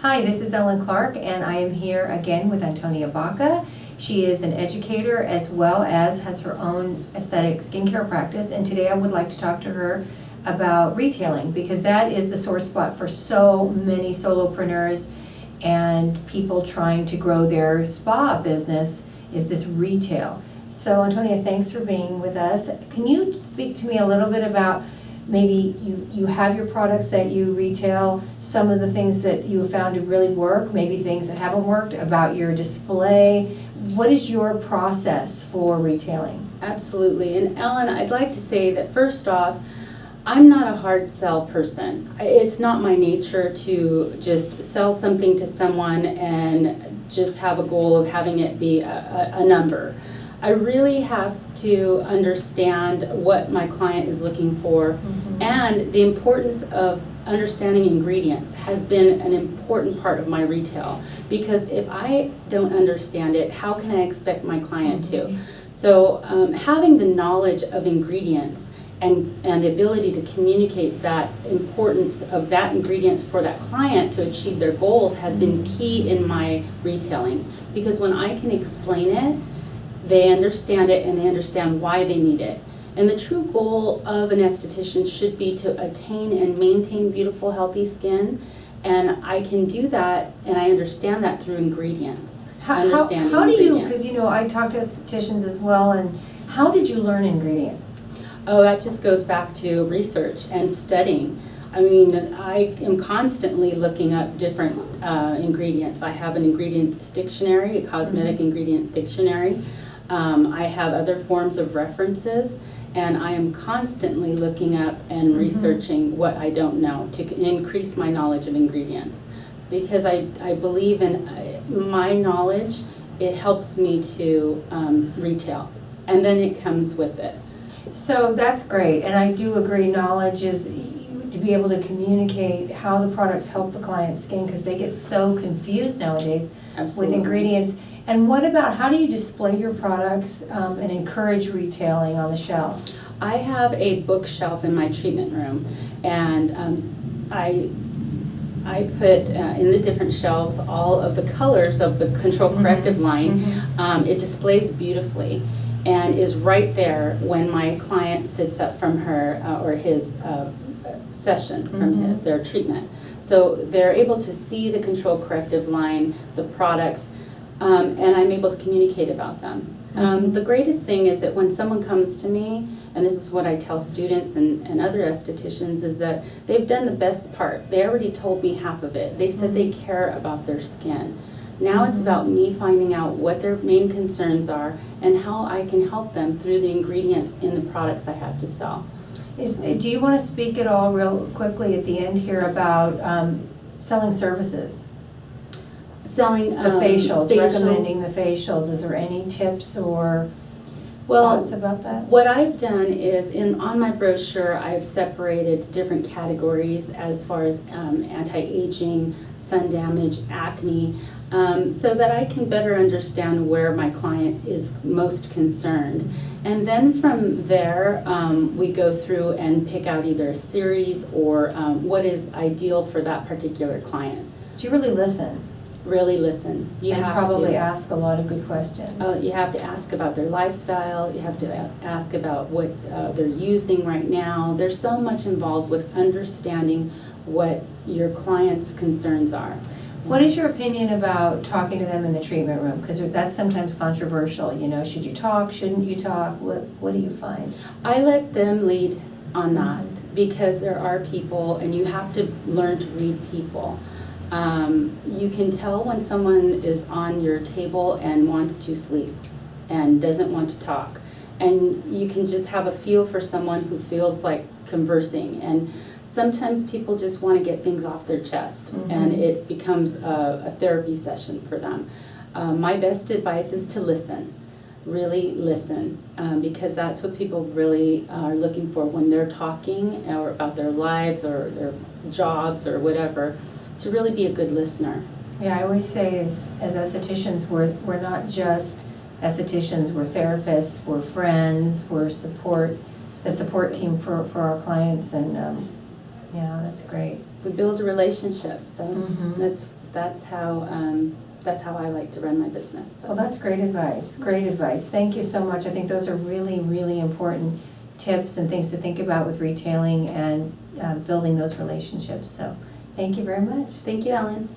Hi, this is Ellen Clark, and I am here again with Antonia Baca. She is an educator as well as has her own aesthetic skincare practice, and today I would like to talk to her about retailing, because that is the sore spot for so many solopreneurs and people trying to grow their spa business is this retail. So Antonia, thanks for being with us. Can you speak to me a little bit about maybe you have your products that you retail, some of the things that you have found to really work, maybe things that haven't worked, about your display. What is your process for retailing? Absolutely. And Ellen, I'd like to say that first off, I'm not a hard sell person. It's not my nature to just sell something to someone and just have a goal of having it be a number. I really have to understand what my client is looking for, and the importance of understanding ingredients has been an important part of my retail, because if I don't understand it, how can I expect my client to? So having the knowledge of ingredients and the ability to communicate that importance of that ingredients for that client to achieve their goals has been key in my retailing, because when I can explain it, they understand it and they understand why they need it. And the true goal of an esthetician should be to attain and maintain beautiful, healthy skin. And I can do that, and I understand that through ingredients. How do you, because you know, I talk to estheticians as well, and how did you learn ingredients? Oh, that just goes back to research and studying. I mean, I am constantly looking up different ingredients. I have an ingredients dictionary, a cosmetic ingredient dictionary. I have other forms of references, and I am constantly looking up and researching what I don't know to increase my knowledge of ingredients, because I believe in my knowledge. It helps me to retail, and then it comes with it. So that's great, and I do agree, knowledge is to be able to communicate how the products help the client's skin, because they get so confused nowadays. Absolutely. With ingredients. And what about, how do you display your products and encourage retailing on the shelf? I have a bookshelf in my treatment room, and I put in the different shelves all of the colors of the Control Corrective line. It displays beautifully and is right there when my client sits up from her or his session from their treatment. So they're able to see the Control Corrective line, the products, and I'm able to communicate about them. The greatest thing is that when someone comes to me, and this is what I tell students and other estheticians, is that they've done the best part. They already told me half of it. They said they care about their skin. Now it's about me finding out what their main concerns are and how I can help them through the ingredients in the products I have to sell. Do you want to speak at all real quickly at the end here about selling services? Selling the facials, recommending the facials. Is there any tips or thoughts about that? What I've done is on my brochure I've separated different categories as far as anti-aging, sun damage, acne, so that I can better understand where my client is most concerned. And then from there we go through and pick out either a series or what is ideal for that particular client. So you really listen. Really listen. You and have probably to ask a lot of good questions. You have to ask about their lifestyle. You have to ask about what they're using right now. There's so much involved with understanding what your client's concerns are. What is your opinion about talking to them in the treatment room? Because that's sometimes controversial. You know, should you talk? Shouldn't you talk? What do you find? I let them lead on that, because there are people, and you have to learn to read people. You can tell when someone is on your table and wants to sleep and doesn't want to talk. And you can just have a feel for someone who feels like conversing. And sometimes people just want to get things off their chest, and it becomes a therapy session for them. My best advice is to listen. Really listen, because that's what people really are looking for when they're talking or about their lives or their jobs or whatever. To really be a good listener. Yeah, I always say as estheticians, we're not just estheticians, we're therapists, we're friends, we're the support team for our clients, and yeah, that's great. we build a relationship. So Mhm. that's how I like to run my business. So. Well, that's great advice, great advice. Thank you so much. I think those are really, really important tips and things to think about with retailing and building those relationships. So thank you very much. Thank you, Ellen.